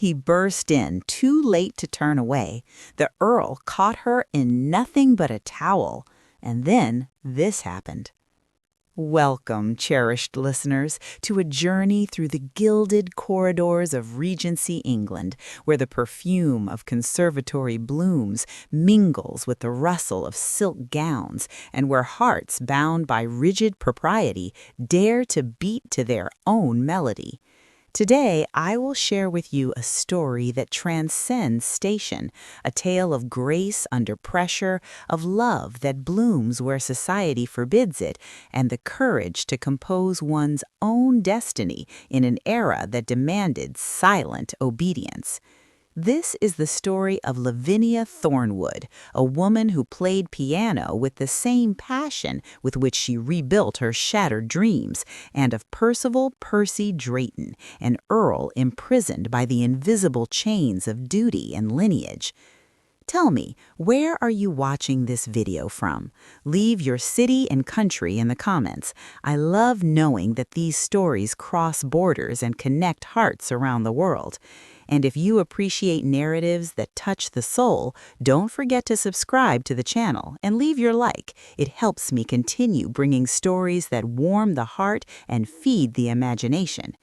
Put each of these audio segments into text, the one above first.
He burst in, too late to turn away. The Earl caught her in nothing but a towel. And then this happened. Welcome, cherished listeners, to a journey through the gilded corridors of Regency England, where the perfume of conservatory blooms mingles with the rustle of silk gowns, and where hearts bound by rigid propriety dare to beat to their own melody. Today, I will share with you a story that transcends station, a tale of grace under pressure, of love that blooms where society forbids it, and the courage to compose one's own destiny in an era that demanded silent obedience. This is the story of Lavinia Thornwood, a woman who played piano with the same passion with which she rebuilt her shattered dreams, and of Percival Percy Drayton, an earl imprisoned by the invisible chains of duty and lineage. Tell me, where are you watching this video from? Leave your city and country in the comments. I love knowing that these stories cross borders and connect hearts around the world. And if you appreciate narratives that touch the soul, don't forget to subscribe to the channel and leave your like. It helps me continue bringing stories that warm the heart and feed the imagination.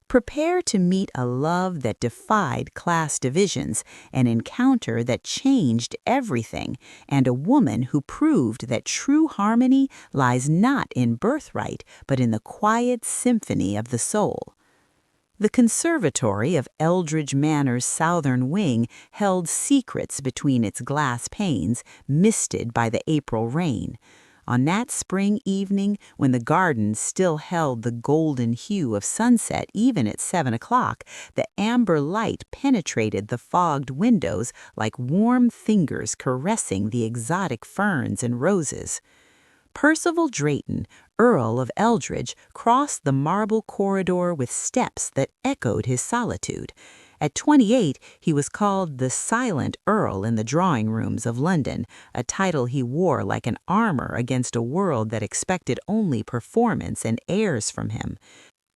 Prepare to meet a love that defied class divisions, an encounter that changed everything, and a woman who proved that true harmony lies not in birthright, but in the quiet symphony of the soul. The conservatory of Eldridge Manor's southern wing held secrets between its glass panes, misted by the April rain. On that spring evening, when the gardens still held the golden hue of sunset even at 7 o'clock, the amber light penetrated the fogged windows like warm fingers caressing the exotic ferns and roses. Percival Drayton, Earl of Eldridge, crossed the marble corridor with steps that echoed his solitude. At 28, he was called the Silent Earl in the drawing rooms of London, a title he wore like an armor against a world that expected only performance and airs from him.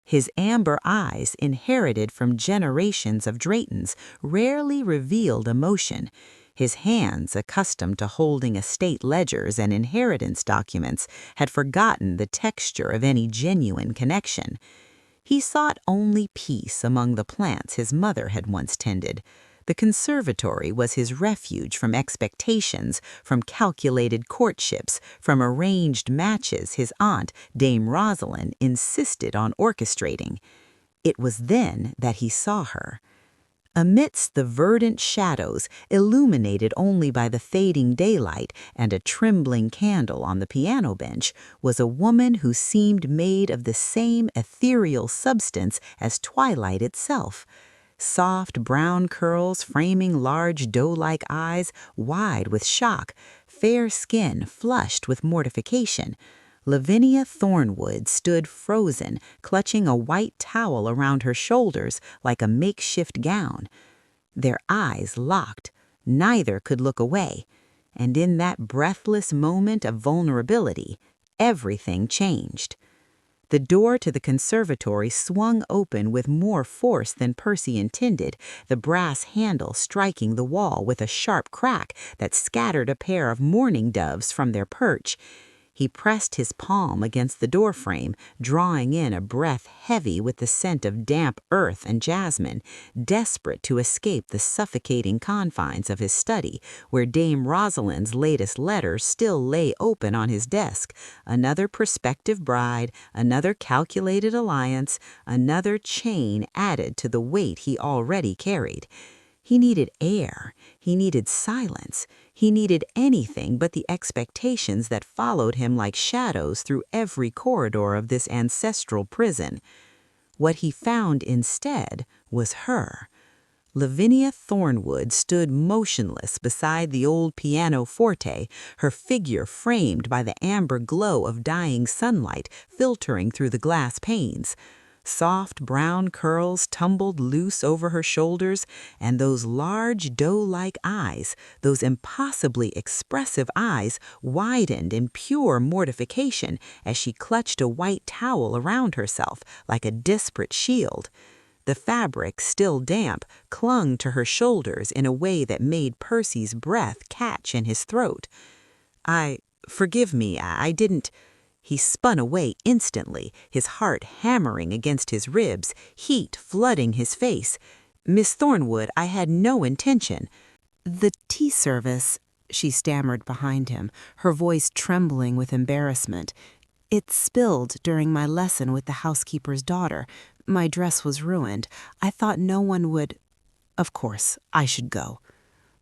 His amber eyes, inherited from generations of Draytons, rarely revealed emotion. His hands, accustomed to holding estate ledgers and inheritance documents, had forgotten the texture of any genuine connection. He sought only peace among the plants his mother had once tended. The conservatory was his refuge from expectations, from calculated courtships, from arranged matches his aunt, Dame Rosalind, insisted on orchestrating. It was then that he saw her. Amidst the verdant shadows, illuminated only by the fading daylight and a trembling candle on the piano bench, was a woman who seemed made of the same ethereal substance as twilight itself. Soft brown curls framing large doe-like eyes, wide with shock, fair skin flushed with mortification. Lavinia Thornwood stood frozen, clutching a white towel around her shoulders like a makeshift gown. Their eyes locked. Neither could look away. And in that breathless moment of vulnerability, everything changed. The door to the conservatory swung open with more force than Percy intended, the brass handle striking the wall with a sharp crack that scattered a pair of mourning doves from their perch. He pressed his palm against the doorframe, drawing in a breath heavy with the scent of damp earth and jasmine, desperate to escape the suffocating confines of his study, where Dame Rosalind's latest letter still lay open on his desk. Another prospective bride, another calculated alliance, another chain added to the weight he already carried. He needed air. He needed silence. He needed anything but the expectations that followed him like shadows through every corridor of this ancestral prison. What he found instead was her. Lavinia Thornwood stood motionless beside the old pianoforte, her figure framed by the amber glow of dying sunlight filtering through the glass panes. Soft brown curls tumbled loose over her shoulders, and those large doe-like eyes, those impossibly expressive eyes, widened in pure mortification as she clutched a white towel around herself like a desperate shield. The fabric, still damp, clung to her shoulders in a way that made Percy's breath catch in his throat. Forgive me, I didn't—" He spun away instantly, his heart hammering against his ribs, heat flooding his face. "Miss Thornwood, I had no intention." "The tea service," she stammered behind him, her voice trembling with embarrassment. "It spilled during my lesson with the housekeeper's daughter. My dress was ruined. I thought no one would— Of course, I should go."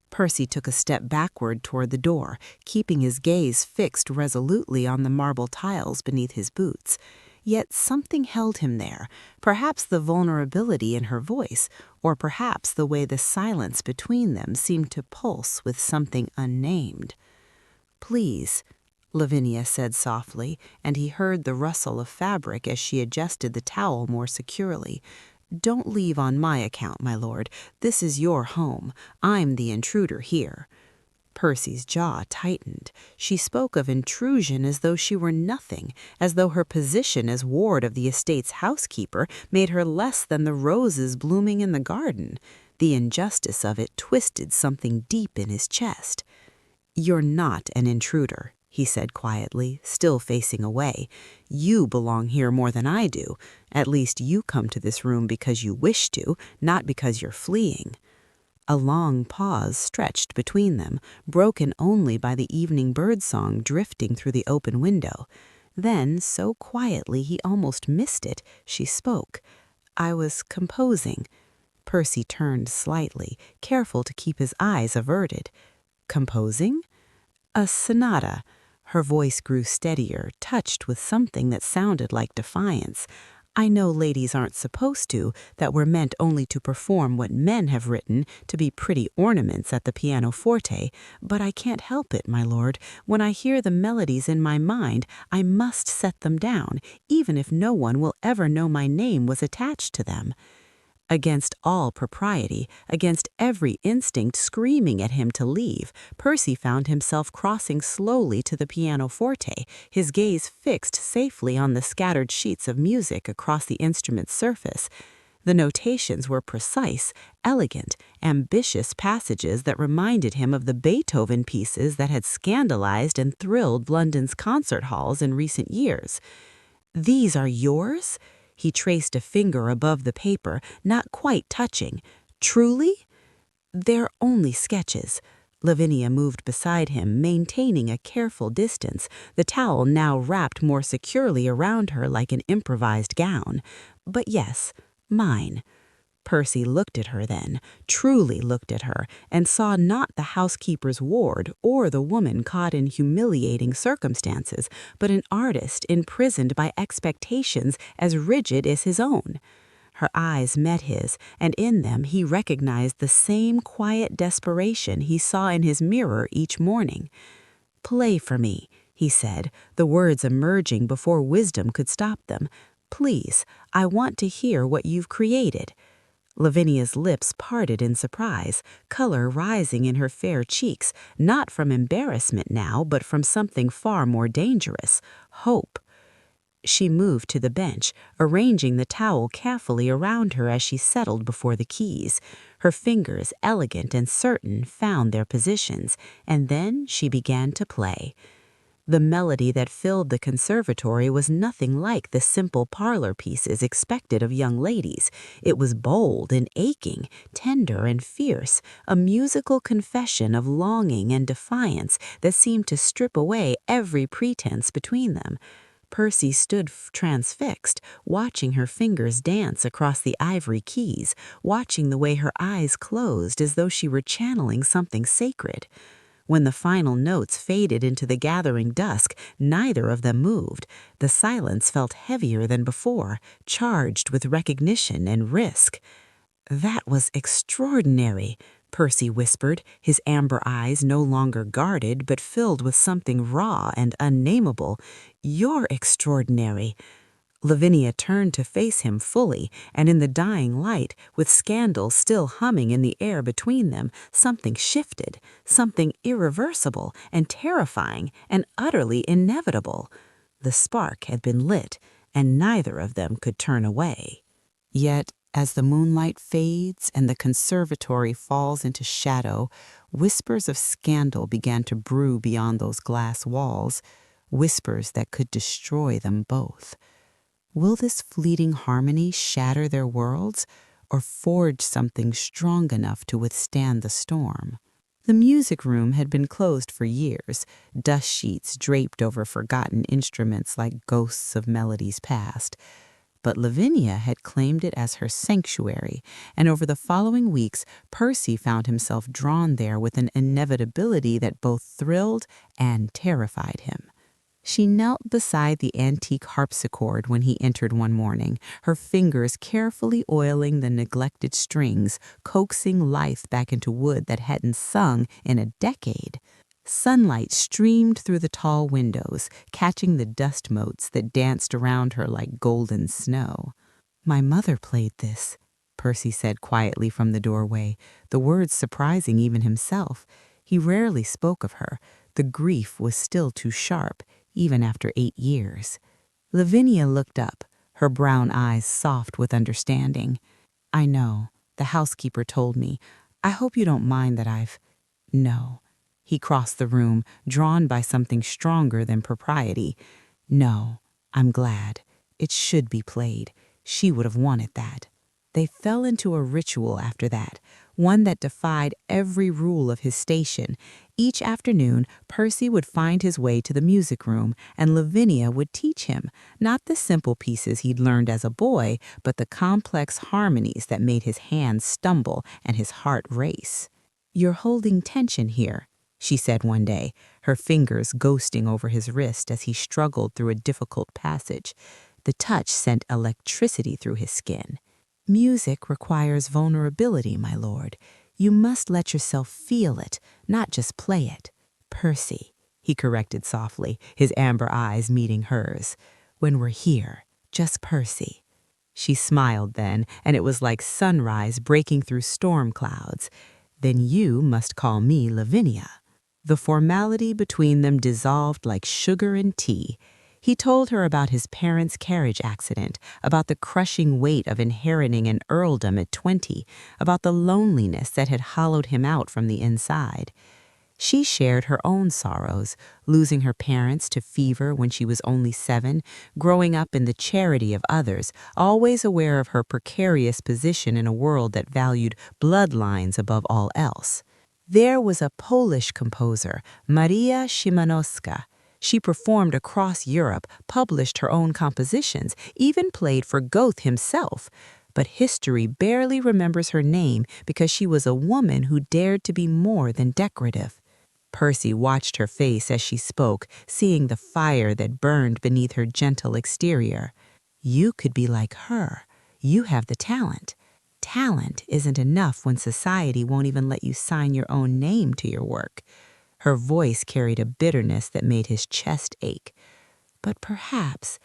Percy took a step backward toward the door, keeping his gaze fixed resolutely on the marble tiles beneath his boots. Yet something held him there, perhaps the vulnerability in her voice, or perhaps the way the silence between them seemed to pulse with something unnamed. "Please," Lavinia said softly, and he heard the rustle of fabric as she adjusted the towel more securely. "Don't leave on my account, my lord. This is your home. I'm the intruder here." Percy's jaw tightened. She spoke of intrusion as though she were nothing, as though her position as ward of the estate's housekeeper made her less than the roses blooming in the garden. The injustice of it twisted something deep in his chest. "You're not an intruder," he said quietly, still facing away. "You belong here more than I do. At least you come to this room because you wish to, not because you're fleeing." A long pause stretched between them, broken only by the evening birdsong drifting through the open window. Then, so quietly he almost missed it, she spoke. "I was composing." Percy turned slightly, careful to keep his eyes averted. "Composing?" "A sonata." Her voice grew steadier, touched with something that sounded like defiance. "I know ladies aren't supposed to, that we're meant only to perform what men have written, to be pretty ornaments at the pianoforte, but I can't help it, my lord. When I hear the melodies in my mind, I must set them down, even if no one will ever know my name was attached to them." Against all propriety, against every instinct screaming at him to leave, Percy found himself crossing slowly to the pianoforte, his gaze fixed safely on the scattered sheets of music across the instrument's surface. The notations were precise, elegant, ambitious passages that reminded him of the Beethoven pieces that had scandalized and thrilled London's concert halls in recent years. "These are yours?" He traced a finger above the paper, not quite touching. "Truly?" "They're only sketches." Lavinia moved beside him, maintaining a careful distance, the towel now wrapped more securely around her like an improvised gown. "But yes, mine." Percy looked at her then, truly looked at her, and saw not the housekeeper's ward or the woman caught in humiliating circumstances, but an artist imprisoned by expectations as rigid as his own. Her eyes met his, and in them he recognized the same quiet desperation he saw in his mirror each morning. "Play for me," he said, the words emerging before wisdom could stop them. "Please, I want to hear what you've created." Lavinia's lips parted in surprise, color rising in her fair cheeks, not from embarrassment now, but from something far more dangerous, hope. She moved to the bench, arranging the towel carefully around her as she settled before the keys. Her fingers, elegant and certain, found their positions, and then she began to play. The melody that filled the conservatory was nothing like the simple parlor pieces expected of young ladies. It was bold and aching, tender and fierce, a musical confession of longing and defiance that seemed to strip away every pretense between them. Percy stood transfixed, watching her fingers dance across the ivory keys, watching the way her eyes closed as though she were channeling something sacred. When the final notes faded into the gathering dusk, neither of them moved. The silence felt heavier than before, charged with recognition and risk. "That was extraordinary," Percy whispered, his amber eyes no longer guarded but filled with something raw and unnameable. "You're extraordinary." Lavinia turned to face him fully, and in the dying light, with scandal still humming in the air between them, something shifted, something irreversible and terrifying and utterly inevitable. The spark had been lit, and neither of them could turn away. Yet As the moonlight fades and the conservatory falls into shadow, whispers of scandal began to brew beyond those glass walls, whispers that could destroy them both. Will this fleeting harmony shatter their worlds or forge something strong enough to withstand the storm? The music room had been closed for years, dust sheets draped over forgotten instruments like ghosts of melodies past. But Lavinia had claimed it as her sanctuary, and over the following weeks, Percy found himself drawn there with an inevitability that both thrilled and terrified him. She knelt beside the antique harpsichord when he entered one morning, her fingers carefully oiling the neglected strings, coaxing life back into wood that hadn't sung in a decade. Sunlight streamed through the tall windows, catching the dust motes that danced around her like golden snow. "My mother played this," Percy said quietly from the doorway, the words surprising even himself. He rarely spoke of her. The grief was still too sharp, even after 8 years. Lavinia looked up, her brown eyes soft with understanding. "I know. The housekeeper told me. I hope you don't mind that I've—" "No." He crossed the room, drawn by something stronger than propriety. "No, I'm glad. It should be played. She would have wanted that." They fell into a ritual after that, one that defied every rule of his station. Each afternoon, Percy would find his way to the music room, and Lavinia would teach him, not the simple pieces he'd learned as a boy, but the complex harmonies that made his hands stumble and his heart race. "You're holding tension here," she said one day, her fingers ghosting over his wrist as he struggled through a difficult passage. The touch sent electricity through his skin. "Music requires vulnerability, my lord. You must let yourself feel it, not just play it." "Percy," he corrected softly, his amber eyes meeting hers. "When we're here, just Percy." She smiled then, and it was like sunrise breaking through storm clouds. "Then you must call me Lavinia." The formality between them dissolved like sugar and tea. He told her about his parents' carriage accident, about the crushing weight of inheriting an earldom at 20, about the loneliness that had hollowed him out from the inside. She shared her own sorrows, losing her parents to fever when she was only 7, growing up in the charity of others, always aware of her precarious position in a world that valued bloodlines above all else. There was a Polish composer, Maria Szymanowska. She performed across Europe, published her own compositions, even played for Goethe himself. But history barely remembers her name because she was a woman who dared to be more than decorative. Percy watched her face as she spoke, seeing the fire that burned beneath her gentle exterior. "You could be like her. You have the talent." Talent isn't enough when society won't even let you sign your own name to your work. Her voice carried a bitterness that made his chest ache. "But perhaps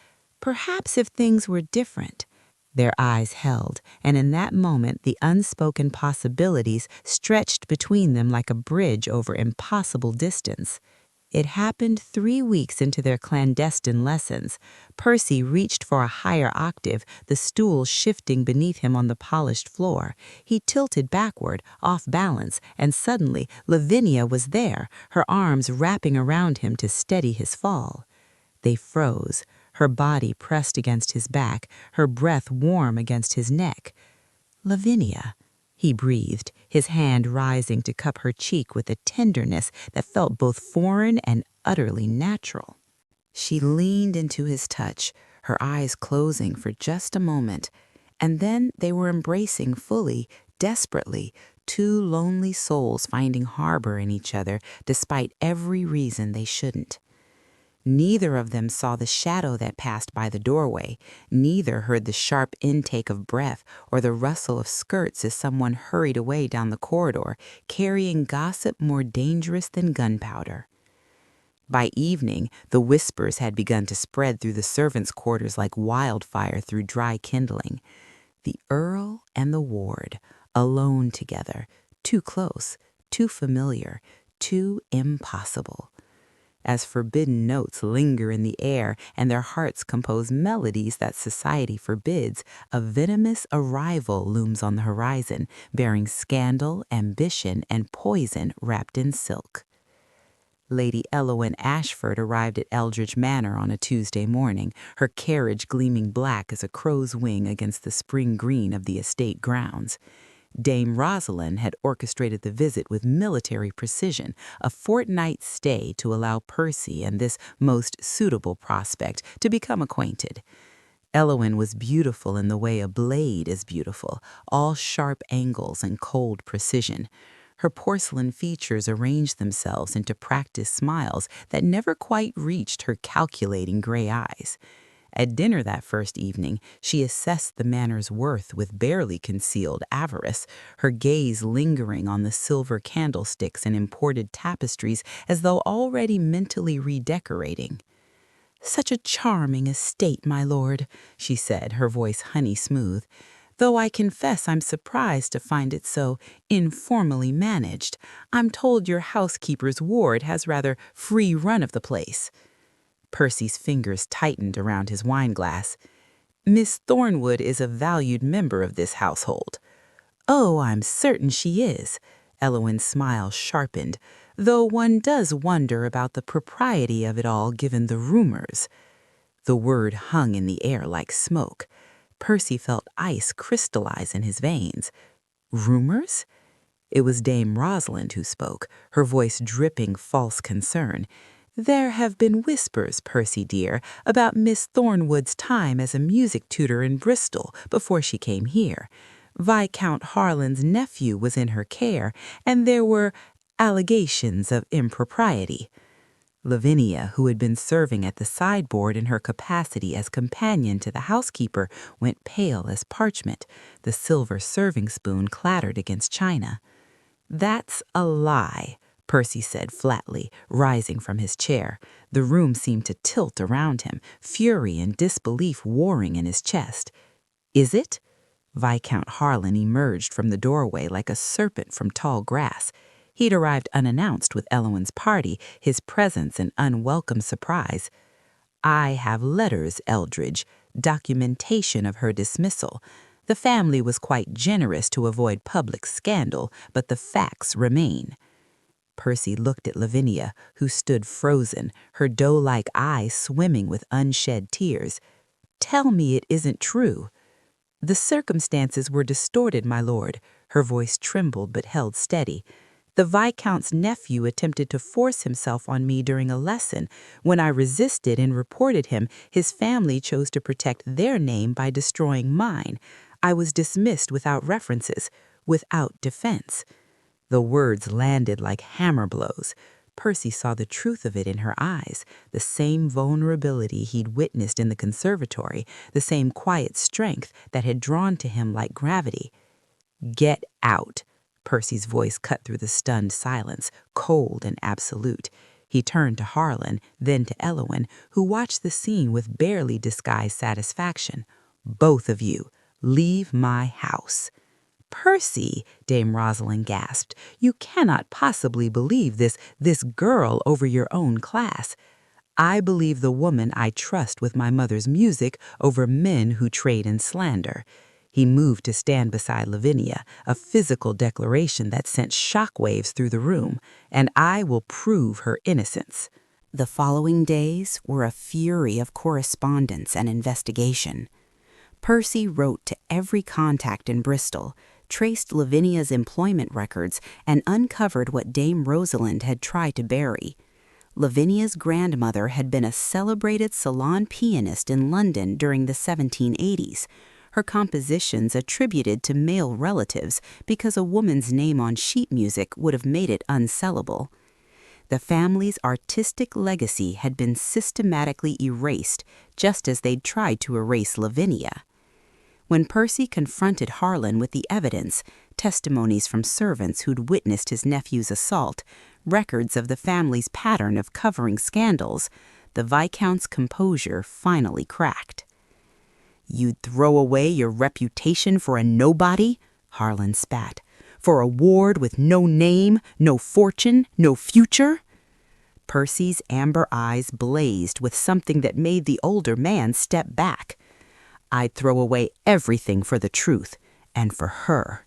if things were different." Their eyes held, and in that moment the unspoken possibilities stretched between them like a bridge over impossible distance. It happened 3 weeks into their clandestine lessons. Percy reached for a higher octave, the stool shifting beneath him on the polished floor. He tilted backward, off balance, and suddenly Lavinia was there, her arms wrapping around him to steady his fall. They froze, her body pressed against his back, her breath warm against his neck. "Lavinia," he breathed, his hand rising to cup her cheek with a tenderness that felt both foreign and utterly natural. She leaned into his touch, her eyes closing for just a moment, and then they were embracing fully, desperately, two lonely souls finding harbor in each other despite every reason they shouldn't. Neither of them saw the shadow that passed by the doorway. Neither heard the sharp intake of breath or the rustle of skirts as someone hurried away down the corridor, carrying gossip more dangerous than gunpowder. By evening, the whispers had begun to spread through the servants' quarters like wildfire through dry kindling. The Earl and the ward, alone together, too close, too familiar, too impossible. as forbidden notes linger in the air and their hearts compose melodies that society forbids, a venomous arrival looms on the horizon, bearing scandal, ambition, and poison wrapped in silk. Lady Elowen Ashford arrived at Eldridge Manor on a Tuesday morning, her carriage gleaming black as a crow's wing against the spring green of the estate grounds. Dame Rosalind had orchestrated the visit with military precision, a fortnight's stay to allow Percy and this most suitable prospect to become acquainted. Elowen was beautiful in the way a blade is beautiful, all sharp angles and cold precision. Her porcelain features arranged themselves into practiced smiles that never quite reached her calculating gray eyes. At dinner that first evening, she assessed the manor's worth with barely concealed avarice, her gaze lingering on the silver candlesticks and imported tapestries as though already mentally redecorating. "Such a charming estate, my lord," she said, her voice honey-smooth, "though I confess I'm surprised to find it so informally managed. I'm told your housekeeper's ward has rather free run of the place." Percy's fingers tightened around his wineglass. "Miss Thornwood is a valued member of this household." "Oh, I'm certain she is." Elowen's smile sharpened, "though one does wonder about the propriety of it all given the rumors." The word hung in the air like smoke. Percy felt ice crystallize in his veins. Rumors? It was Dame Rosalind who spoke, her voice dripping false concern. "There have been whispers, Percy dear, about Miss Thornwood's time as a music tutor in Bristol before she came here. Viscount Harlan's nephew was in her care, and there were allegations of impropriety." Lavinia, who had been serving at the sideboard in her capacity as companion to the housekeeper, went pale as parchment. The silver serving spoon clattered against china. "That's a lie," Percy said flatly, rising from his chair. The room seemed to tilt around him, fury and disbelief warring in his chest. "Is it?" Viscount Harlan emerged from the doorway like a serpent from tall grass. He'd arrived unannounced with Elowen's party, his presence an unwelcome surprise. "I have letters, Eldridge, documentation of her dismissal. The family was quite generous to avoid public scandal, but the facts remain." Percy looked at Lavinia, who stood frozen, her doe-like eyes swimming with unshed tears. "Tell me it isn't true." "The circumstances were distorted, my lord." Her voice trembled but held steady. "The Viscount's nephew attempted to force himself on me during a lesson. When I resisted and reported him, his family chose to protect their name by destroying mine. I was dismissed without references, without defense." The words landed like hammer blows. Percy saw the truth of it in her eyes, the same vulnerability he'd witnessed in the conservatory, the same quiet strength that had drawn to him like gravity. "Get out." Percy's voice cut through the stunned silence, cold and absolute. He turned to Harlan, then to Elowen, who watched the scene with barely disguised satisfaction. "Both of you, leave my house." "Percy," Dame Rosalind gasped, "you cannot possibly believe this girl over your own class." "I believe the woman I trust with my mother's music over men who trade in slander." He moved to stand beside Lavinia, a physical declaration that sent shockwaves through the room. "And I will prove her innocence." The following days were a fury of correspondence and investigation. Percy wrote to every contact in Bristol, traced Lavinia's employment records, and uncovered what Dame Rosalind had tried to bury. Lavinia's grandmother had been a celebrated salon pianist in London during the 1780s. Her compositions attributed to male relatives because a woman's name on sheet music would have made it unsellable. The family's artistic legacy had been systematically erased, just as they'd tried to erase Lavinia. When Percy confronted Harlan with the evidence, testimonies from servants who'd witnessed his nephew's assault, records of the family's pattern of covering scandals, the Viscount's composure finally cracked. "You'd throw away your reputation for a nobody?" Harlan spat. "For a ward with no name, no fortune, no future?" Percy's amber eyes blazed with something that made the older man step back. "I'd throw away everything for the truth, and for her."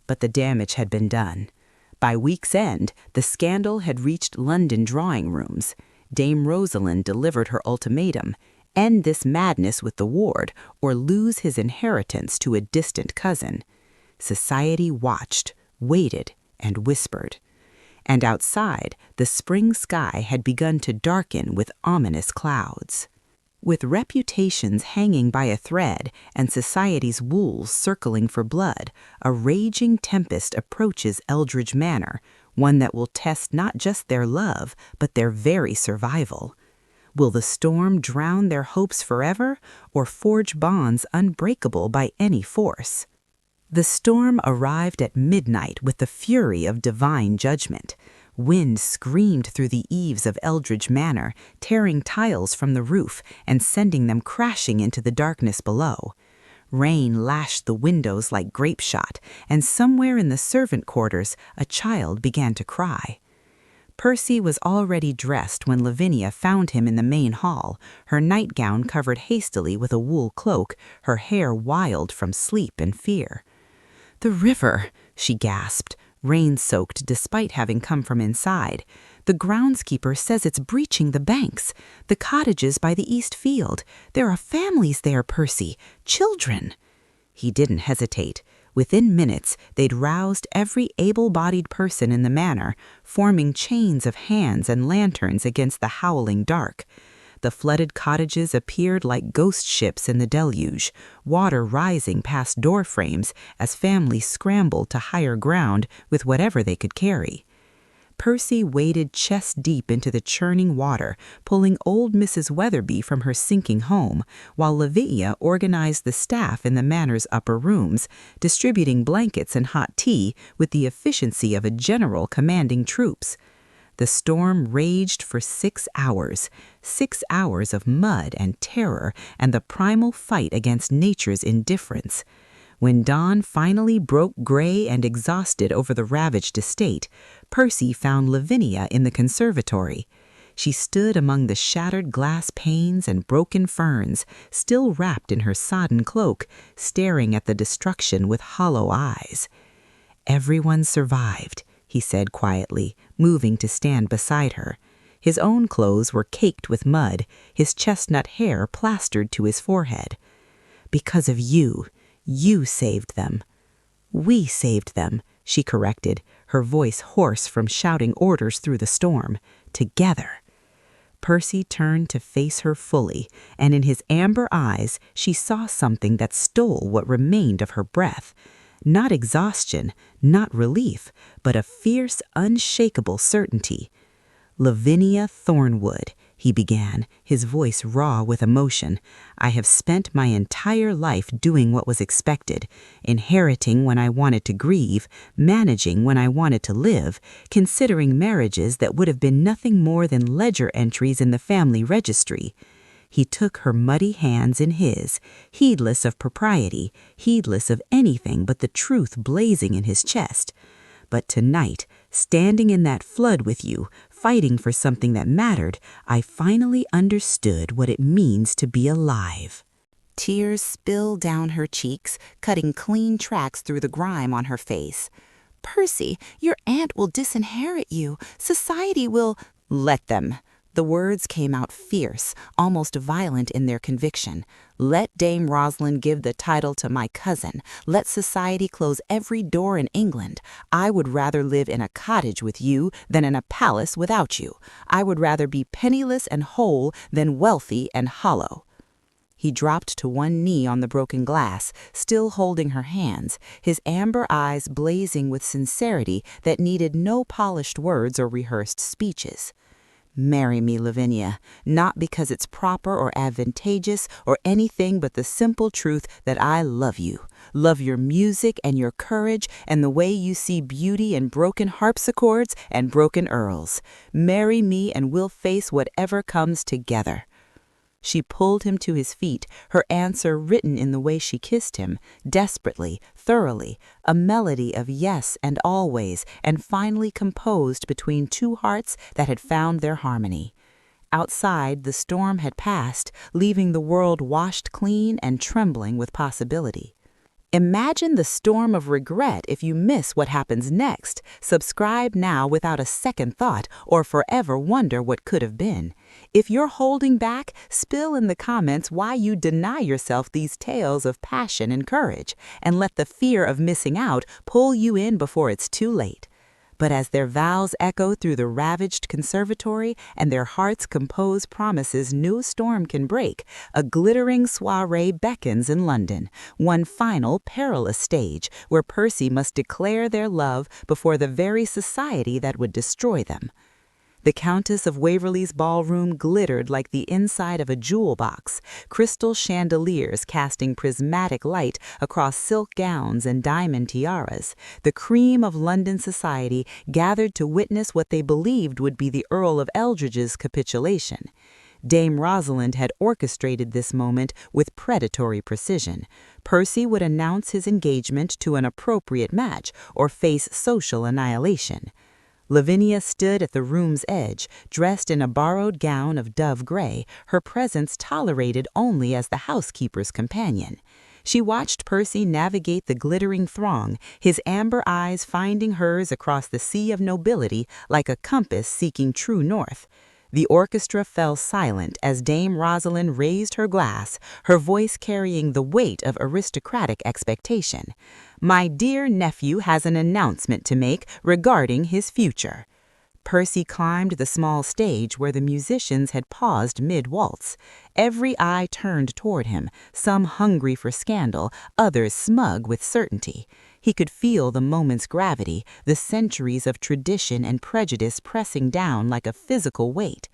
But the damage had been done. By week's end, the scandal had reached London drawing rooms. Dame Rosalind delivered her ultimatum: end this madness with the ward, or lose his inheritance to a distant cousin. Society watched, waited, and whispered. And outside, the spring sky had begun to darken with ominous clouds. With reputations hanging by a thread and society's wolves circling for blood, a raging tempest approaches Eldridge Manor, one that will test not just their love, but their very survival. Will the storm drown their hopes forever, or forge bonds unbreakable by any force? The storm arrived at midnight with the fury of divine judgment. Wind screamed through the eaves of Eldridge Manor, tearing tiles from the roof and sending them crashing into the darkness below. Rain lashed the windows like grape shot, and somewhere in the servant quarters a child began to cry. Percy was already dressed when Lavinia found him in the main hall, her nightgown covered hastily with a wool cloak, her hair wild from sleep and fear. "The river," she gasped, rain-soaked despite having come from inside. "The groundskeeper says it's breaching the banks. The cottages by the east field. There are families there, Percy. Children." He didn't hesitate. Within minutes, they'd roused every able-bodied person in the manor, forming chains of hands and lanterns against the howling dark. The flooded cottages appeared like ghost ships in the deluge, water rising past door frames as families scrambled to higher ground with whatever they could carry. Percy waded chest-deep into the churning water, pulling old Mrs. Weatherby from her sinking home, while Lavinia organized the staff in the manor's upper rooms, distributing blankets and hot tea with the efficiency of a general commanding troops. The storm raged for 6 hours, 6 hours of mud and terror and the primal fight against nature's indifference. When dawn finally broke gray and exhausted over the ravaged estate, Percy found Lavinia in the conservatory. She stood among the shattered glass panes and broken ferns, still wrapped in her sodden cloak, staring at the destruction with hollow eyes. "Everyone survived," he said quietly, moving to stand beside her. His own clothes were caked with mud, his chestnut hair plastered to his forehead. "Because of you. You saved them." "We saved them," she corrected, her voice hoarse from shouting orders through the storm. "Together." Percy turned to face her fully, and in his amber eyes she saw something that stole what remained of her breath. Not exhaustion, not relief, but a fierce, unshakable certainty. "Lavinia Thornwood," he began, his voice raw with emotion, "I have spent my entire life doing what was expected, inheriting when I wanted to grieve, managing when I wanted to live, considering marriages that would have been nothing more than ledger entries in the family registry." He took her muddy hands in his, heedless of propriety, heedless of anything but the truth blazing in his chest. "But tonight, standing in that flood with you, fighting for something that mattered, I finally understood what it means to be alive." Tears spilled down her cheeks, cutting clean tracks through the grime on her face. "Percy, your aunt will disinherit you. Society will—" "Let them." The words came out fierce, almost violent in their conviction. "Let Dame Rosalind give the title to my cousin. Let society close every door in England. I would rather live in a cottage with you than in a palace without you. I would rather be penniless and whole than wealthy and hollow." He dropped to one knee on the broken glass, still holding her hands, his amber eyes blazing with sincerity that needed no polished words or rehearsed speeches. "Marry me, Lavinia, not because it's proper or advantageous or anything but the simple truth that I love you, love your music and your courage and the way you see beauty in broken harpsichords and broken earls. Marry me and we'll face whatever comes together." She pulled him to his feet, her answer written in the way she kissed him, desperately, thoroughly, a melody of yes and always, and finally composed between two hearts that had found their harmony. Outside, the storm had passed, leaving the world washed clean and trembling with possibility. Imagine the storm of regret if you miss what happens next. Subscribe now without a second thought or forever wonder what could have been. If you're holding back, spill in the comments why you deny yourself these tales of passion and courage, and let the fear of missing out pull you in before it's too late. But as their vows echo through the ravaged conservatory and their hearts compose promises no storm can break, a glittering soiree beckons in London, one final perilous stage where Percy must declare their love before the very society that would destroy them. The Countess of Waverley's ballroom glittered like the inside of a jewel box, crystal chandeliers casting prismatic light across silk gowns and diamond tiaras. The cream of London society gathered to witness what they believed would be the Earl of Eldridge's capitulation. Dame Rosalind had orchestrated this moment with predatory precision. Percy would announce his engagement to an appropriate match or face social annihilation. Lavinia stood at the room's edge, dressed in a borrowed gown of dove gray, her presence tolerated only as the housekeeper's companion. She watched Percy navigate the glittering throng, his amber eyes finding hers across the sea of nobility like a compass seeking true north. The orchestra fell silent as Dame Rosalind raised her glass, her voice carrying the weight of aristocratic expectation. "My dear nephew has an announcement to make regarding his future." Percy climbed the small stage where the musicians had paused mid-waltz. Every eye turned toward him, some hungry for scandal, others smug with certainty. He could feel the moment's gravity, the centuries of tradition and prejudice pressing down like a physical weight.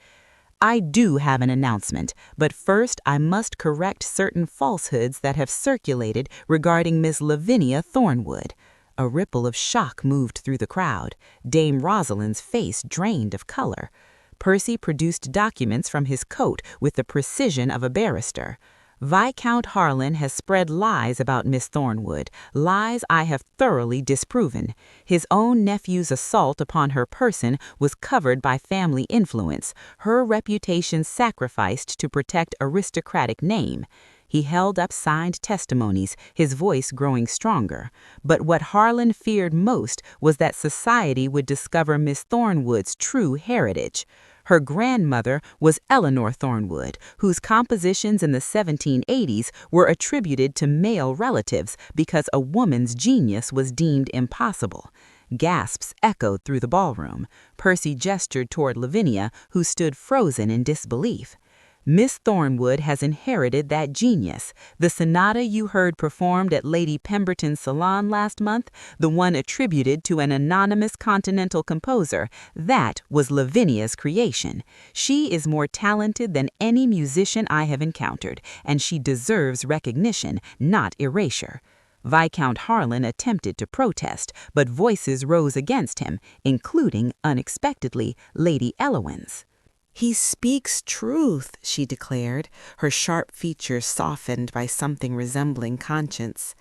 "I do have an announcement, but first I must correct certain falsehoods that have circulated regarding Miss Lavinia Thornwood." A ripple of shock moved through the crowd. Dame Rosalind's face drained of color. Percy produced documents from his coat with the precision of a barrister. "Viscount Harlan has spread lies about Miss Thornwood, lies I have thoroughly disproven. His own nephew's assault upon her person was covered by family influence, her reputation sacrificed to protect aristocratic name." He held up signed testimonies, his voice growing stronger. But what Harlan feared most was that society would discover Miss Thornwood's true heritage. Her grandmother was Eleanor Thornwood, whose compositions in the 1780s were attributed to male relatives because a woman's genius was deemed impossible. Gasps echoed through the ballroom. Percy gestured toward Lavinia, who stood frozen in disbelief. "Miss Thornwood has inherited that genius. The sonata you heard performed at Lady Pemberton's salon last month, the one attributed to an anonymous continental composer, that was Lavinia's creation. She is more talented than any musician I have encountered, and she deserves recognition, not erasure." Viscount Harlan attempted to protest, but voices rose against him, including, unexpectedly, Lady Elowin's. "He speaks truth," she declared, her sharp features softened by something resembling conscience.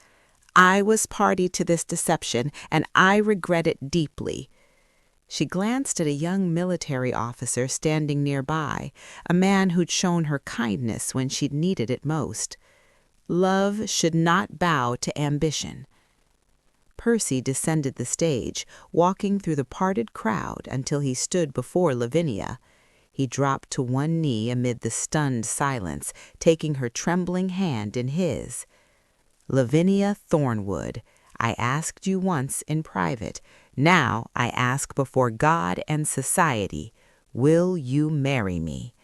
"I was party to this deception, and I regret it deeply." She glanced at a young military officer standing nearby, a man who'd shown her kindness when she'd needed it most. Love should not bow to ambition. Percy descended the stage, walking through the parted crowd until he stood before Lavinia. He dropped to one knee amid the stunned silence, taking her trembling hand in his. "Lavinia Thornwood, I asked you once in private. Now I ask before God and society, will you marry me?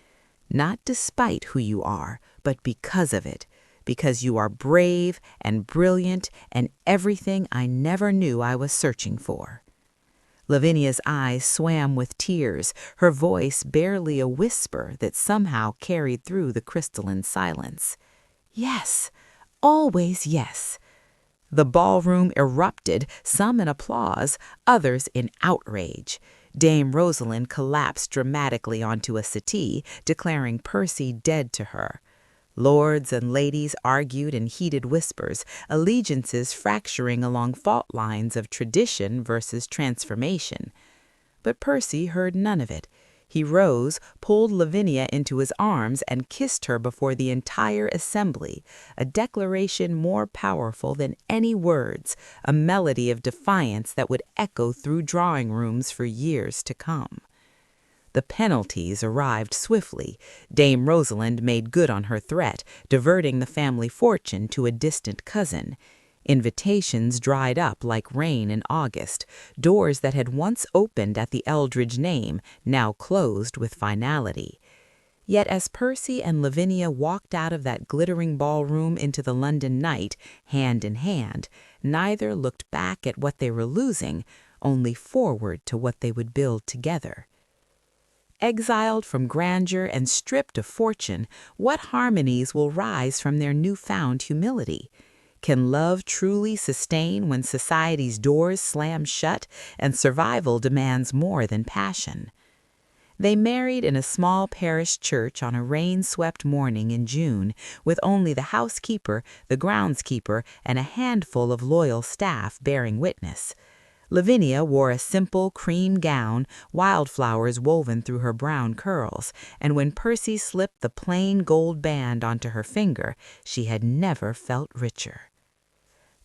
Not despite who you are, but because of it. Because you are brave and brilliant and everything I never knew I was searching for." Lavinia's eyes swam with tears, her voice barely a whisper that somehow carried through the crystalline silence. "Yes, always yes." The ballroom erupted, some in applause, others in outrage. Dame Rosalind collapsed dramatically onto a settee, declaring Percy dead to her. Lords and ladies argued in heated whispers, allegiances fracturing along fault lines of tradition versus transformation. But Percy heard none of it. He rose, pulled Lavinia into his arms, and kissed her before the entire assembly, a declaration more powerful than any words, a melody of defiance that would echo through drawing rooms for years to come. The penalties arrived swiftly. Dame Rosalind made good on her threat, diverting the family fortune to a distant cousin. Invitations dried up like rain in August. Doors that had once opened at the Eldridge name now closed with finality. Yet as Percy and Lavinia walked out of that glittering ballroom into the London night, hand in hand, neither looked back at what they were losing, only forward to what they would build together. Exiled from grandeur and stripped of fortune, what harmonies will rise from their newfound humility? Can love truly sustain when society's doors slam shut and survival demands more than passion? They married in a small parish church on a rain-swept morning in June, with only the housekeeper, the groundskeeper, and a handful of loyal staff bearing witness. Lavinia wore a simple cream gown, wildflowers woven through her brown curls, and when Percy slipped the plain gold band onto her finger, she had never felt richer.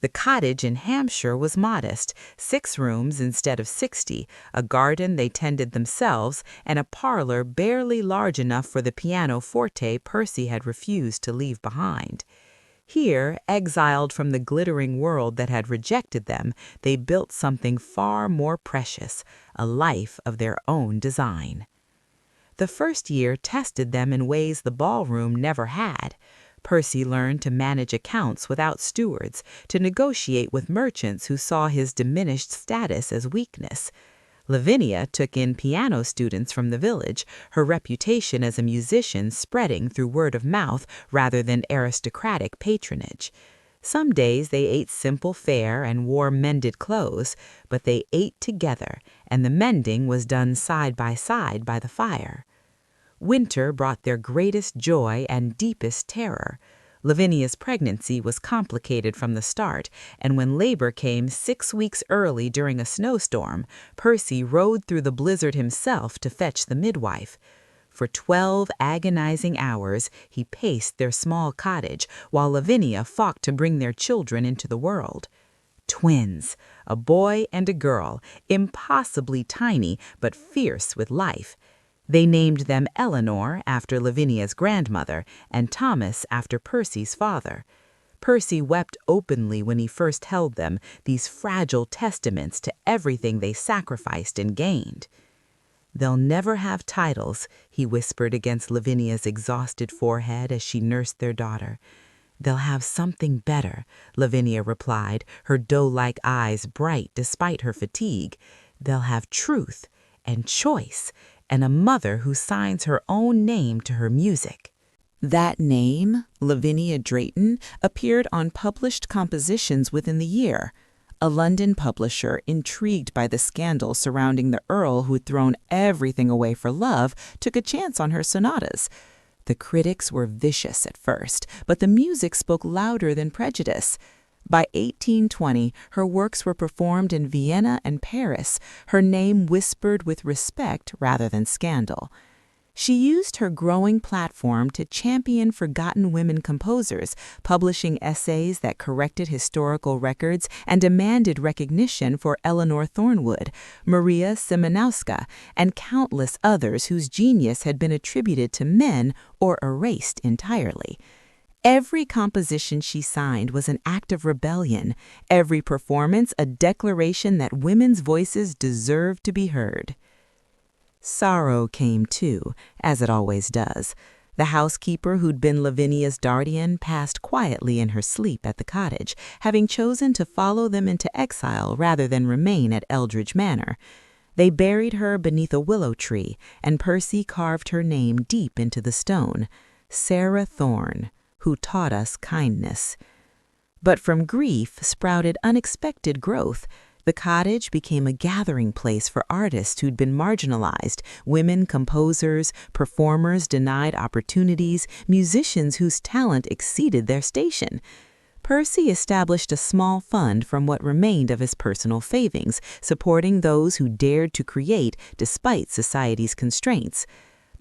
The cottage in Hampshire was modest, 6 rooms instead of 60, a garden they tended themselves, and a parlor barely large enough for the pianoforte Percy had refused to leave behind. Here, exiled from the glittering world that had rejected them, they built something far more precious, a life of their own design. The first year tested them in ways the ballroom never had. Percy learned to manage accounts without stewards, to negotiate with merchants who saw his diminished status as weakness. Lavinia took in piano students from the village, her reputation as a musician spreading through word of mouth rather than aristocratic patronage. Some days they ate simple fare and wore mended clothes, but they ate together, and the mending was done side by the fire. Winter brought their greatest joy and deepest terror. Lavinia's pregnancy was complicated from the start, and when labor came 6 weeks early during a snowstorm, Percy rode through the blizzard himself to fetch the midwife. For 12 agonizing hours, he paced their small cottage, while Lavinia fought to bring their children into the world. Twins, a boy and a girl, impossibly tiny but fierce with life. They named them Eleanor after Lavinia's grandmother and Thomas after Percy's father. Percy wept openly when he first held them, these fragile testaments to everything they sacrificed and gained. "They'll never have titles," he whispered against Lavinia's exhausted forehead as she nursed their daughter. "They'll have something better," Lavinia replied, her doe-like eyes bright despite her fatigue. "They'll have truth and choice, and a mother who signs her own name to her music." That name, Lavinia Drayton, appeared on published compositions within the year. A London publisher, intrigued by the scandal surrounding the Earl who'd thrown everything away for love, took a chance on her sonatas. The critics were vicious at first, but the music spoke louder than prejudice. By 1820, her works were performed in Vienna and Paris, her name whispered with respect rather than scandal. She used her growing platform to champion forgotten women composers, publishing essays that corrected historical records and demanded recognition for Eleanor Thornwood, Maria Simanowska, and countless others whose genius had been attributed to men or erased entirely. Every composition she signed was an act of rebellion, every performance a declaration that women's voices deserved to be heard. Sorrow came too, as it always does. The housekeeper who'd been Lavinia's guardian passed quietly in her sleep at the cottage, having chosen to follow them into exile rather than remain at Eldridge Manor. They buried her beneath a willow tree, and Percy carved her name deep into the stone, Sarah Thorne, who taught us kindness. But from grief sprouted unexpected growth. The cottage became a gathering place for artists who'd been marginalized, women composers, performers denied opportunities, musicians whose talent exceeded their station. Percy established a small fund from what remained of his personal savings, supporting those who dared to create despite society's constraints.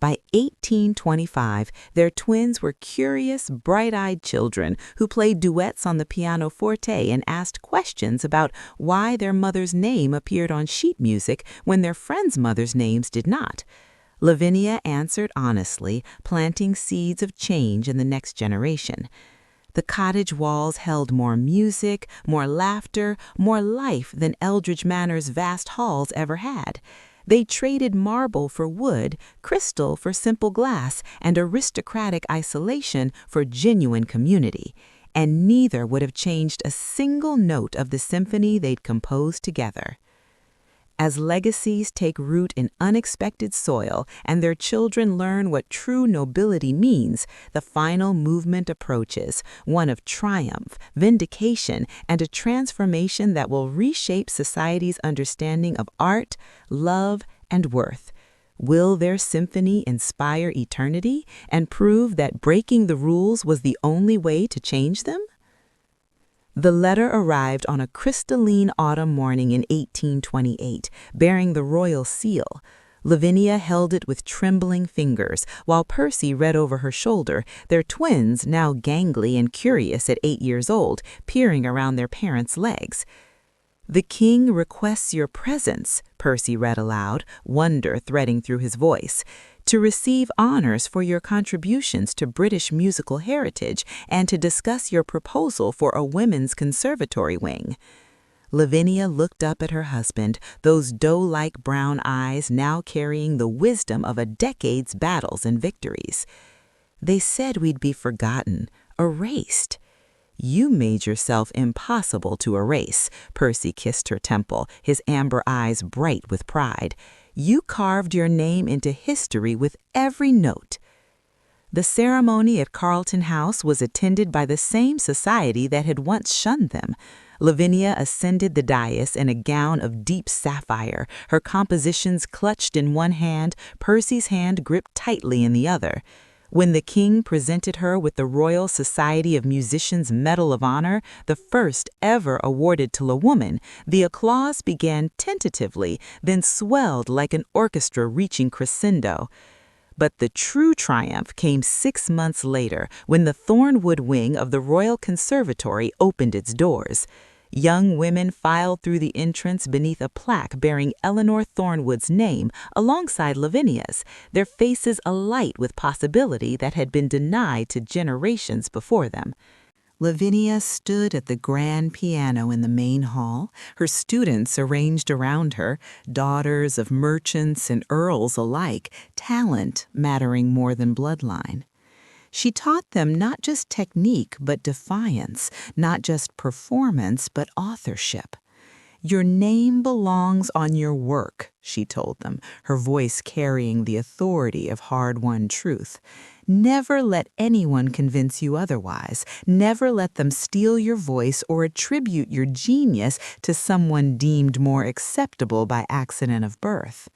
By 1825, their twins were curious, bright-eyed children who played duets on the pianoforte and asked questions about why their mother's name appeared on sheet music when their friends' mothers' names did not. Lavinia answered honestly, planting seeds of change in the next generation. The cottage walls held more music, more laughter, more life than Eldridge Manor's vast halls ever had. They traded marble for wood, crystal for simple glass, and aristocratic isolation for genuine community, and neither would have changed a single note of the symphony they'd composed together. As legacies take root in unexpected soil and their children learn what true nobility means, the final movement approaches, one of triumph, vindication, and a transformation that will reshape society's understanding of art, love, and worth. Will their symphony inspire eternity and prove that breaking the rules was the only way to change them? The letter arrived on a crystalline autumn morning in 1828, bearing the royal seal. Lavinia held it with trembling fingers, while Percy read over her shoulder, their twins, now gangly and curious at 8 years old, peering around their parents' legs. "The king requests your presence," Percy read aloud, wonder threading through his voice, "to receive honors for your contributions to British musical heritage and to discuss your proposal for a women's conservatory wing." Lavinia looked up at her husband, those doe-like brown eyes now carrying the wisdom of a decade's battles and victories. "They said we'd be forgotten, erased." "You made yourself impossible to erase," Percy kissed her temple, his amber eyes bright with pride. "You carved your name into history with every note." The ceremony at Carlton House was attended by the same society that had once shunned them. Lavinia ascended the dais in a gown of deep sapphire, her compositions clutched in one hand, Percy's hand gripped tightly in the other. When the king presented her with the Royal Society of Musicians Medal of Honor, the first ever awarded to a woman, the applause began tentatively, then swelled like an orchestra reaching crescendo. But the true triumph came 6 months later, when the Thornwood wing of the Royal Conservatory opened its doors. Young women filed through the entrance beneath a plaque bearing Eleanor Thornwood's name alongside Lavinia's, their faces alight with possibility that had been denied to generations before them. Lavinia stood at the grand piano in the main hall, her students arranged around her, daughters of merchants and earls alike, talent mattering more than bloodline. She taught them not just technique but defiance, not just performance but authorship. "Your name belongs on your work," she told them, her voice carrying the authority of hard-won truth. "Never let anyone convince you otherwise. Never let them steal your voice or attribute your genius to someone deemed more acceptable by accident of birth."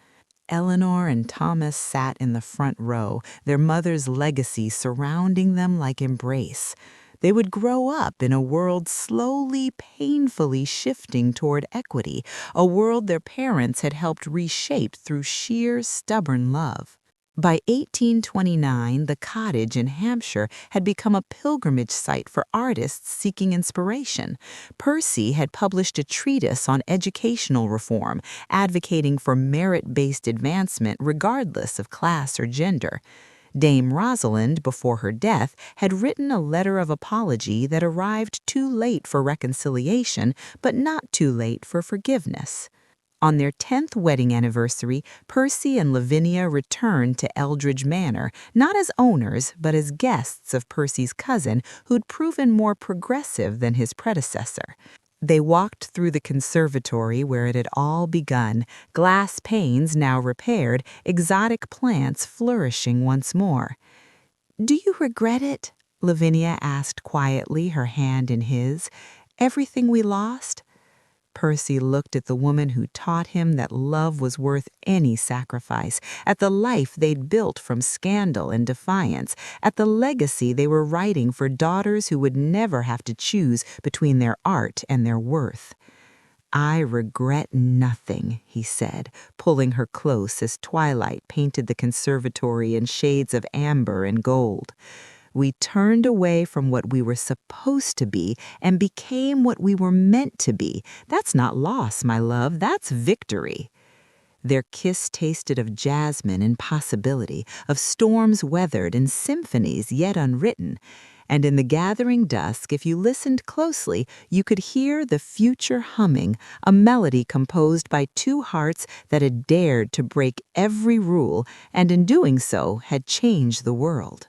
Eleanor and Thomas sat in the front row, their mother's legacy surrounding them like embrace. They would grow up in a world slowly, painfully shifting toward equity, a world their parents had helped reshape through sheer, stubborn love. By 1829, the cottage in Hampshire had become a pilgrimage site for artists seeking inspiration. Percy had published a treatise on educational reform, advocating for merit-based advancement regardless of class or gender. Dame Rosalind, before her death, had written a letter of apology that arrived too late for reconciliation, but not too late for forgiveness. On their 10th wedding anniversary, Percy and Lavinia returned to Eldridge Manor, not as owners, but as guests of Percy's cousin, who'd proven more progressive than his predecessor. They walked through the conservatory where it had all begun, glass panes now repaired, exotic plants flourishing once more. "Do you regret it?" Lavinia asked quietly, her hand in his. "Everything we lost?" Percy looked at the woman who taught him that love was worth any sacrifice, at the life they'd built from scandal and defiance, at the legacy they were writing for daughters who would never have to choose between their art and their worth. "I regret nothing," he said, pulling her close as twilight painted the conservatory in shades of amber and gold. "We turned away from what we were supposed to be and became what we were meant to be. That's not loss, my love, that's victory." Their kiss tasted of jasmine and possibility, of storms weathered and symphonies yet unwritten. And in the gathering dusk, if you listened closely, you could hear the future humming, a melody composed by two hearts that had dared to break every rule and in doing so had changed the world.